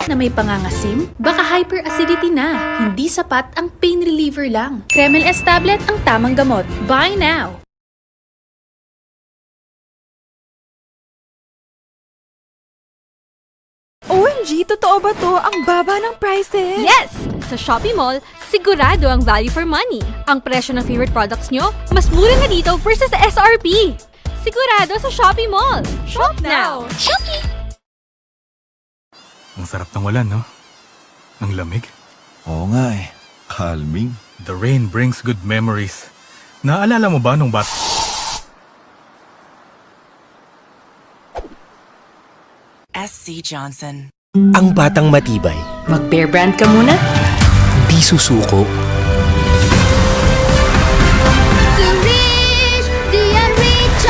na may pangangasim? Baka hyperacidity na. Hindi sapat ang pain reliever lang. Kremel S tablet ang tamang gamot. Buy now! OMG, totoo ba to? Ang baba ng prices! Yes! Sa Shopee Mall, sigurado ang value for money. Ang presyo ng favorite products nyo, mas mura na dito versus sa SRP. Sigurado sa Shopee Mall. Shop now! Shopee! Ang sarap ng ulan, no? Ang lamig. Oo nga eh. Calming. The rain brings good memories. Naalala mo ba nung SC Johnson. Ang batang matibay, Mag-bear brand ka muna? di susuko.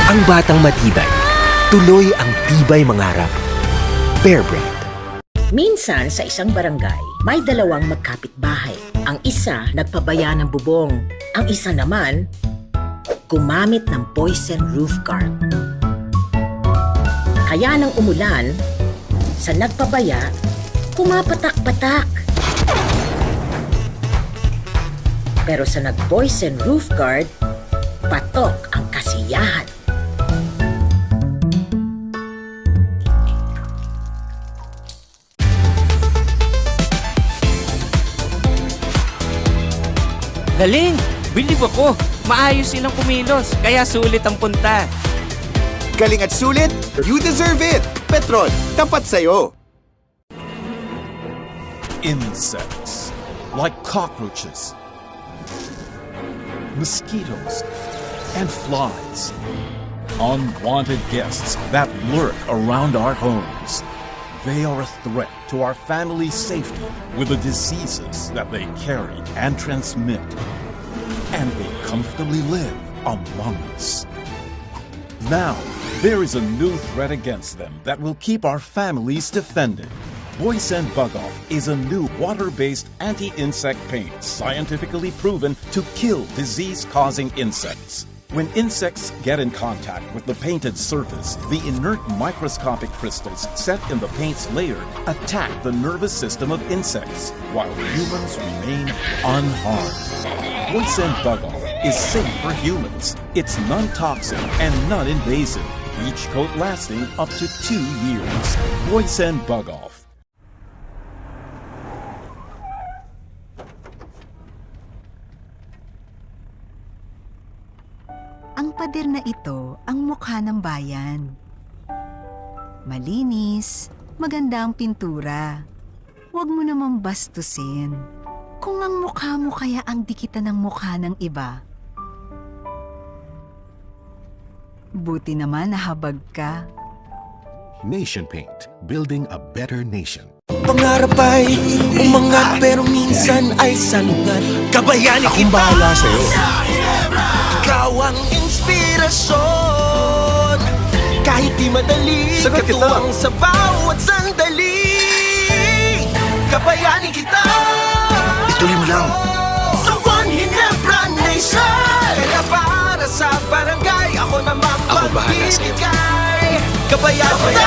Ang batang matibay, tuloy ang tibay mangarap. Bear Brand. Minsan sa isang barangay, may dalawang magkapitbahay. Ang isa nagpabaya ng bubong. Ang isa naman, gumamit ng poison roof guard. Kaya nang umulan, sa nagpabaya, pumapatak-patak. Pero sa nag-poison roof guard, patok ang kasiyahan. Galing! Believe ako! Maayos silang kumilos, kaya sulit ang punta. Galing at sulit, you deserve it! Petrol, tapat sa'yo! Insects, like cockroaches, mosquitoes, and flies. Unwanted guests that lurk around our homes. They are a threat to our family's safety with the diseases that they carry and transmit. And they comfortably live among us. Now, there is a new threat against them that will keep our families defended. Boysen Bug Off is a new water-based anti-insect paint scientifically proven to kill disease-causing insects. When insects get in contact with the painted surface, the inert microscopic crystals set in the paint's layer attack the nervous system of insects, while humans remain unharmed. Boysen Bug Off is safe for humans. It's non-toxic and non-invasive, each coat lasting up to 2 years. Boysen Bug Off. Ang pader na ito ang mukha ng bayan. Malinis, maganda ang pintura. Huwag mo namang bastusin. Kung ang mukha mo kaya ang dikitan ng mukha ng iba. Buti naman nahabag ka. Nation Paint, building a better nation. Pangarap ay umangat pero minsan ay sanungat. Kabayani Akong bahala sa'yo. Ikaw ang inspirasyon. Kahit di madali, Sagot kita. katuwang sa bawat sandali. Kabayani kita. Ituloy mo lang. Sa One Ginebra Nation. Kaya para sa barangay, ako naman Ako bahala sa'yo. magbibigay. Kabayani kita.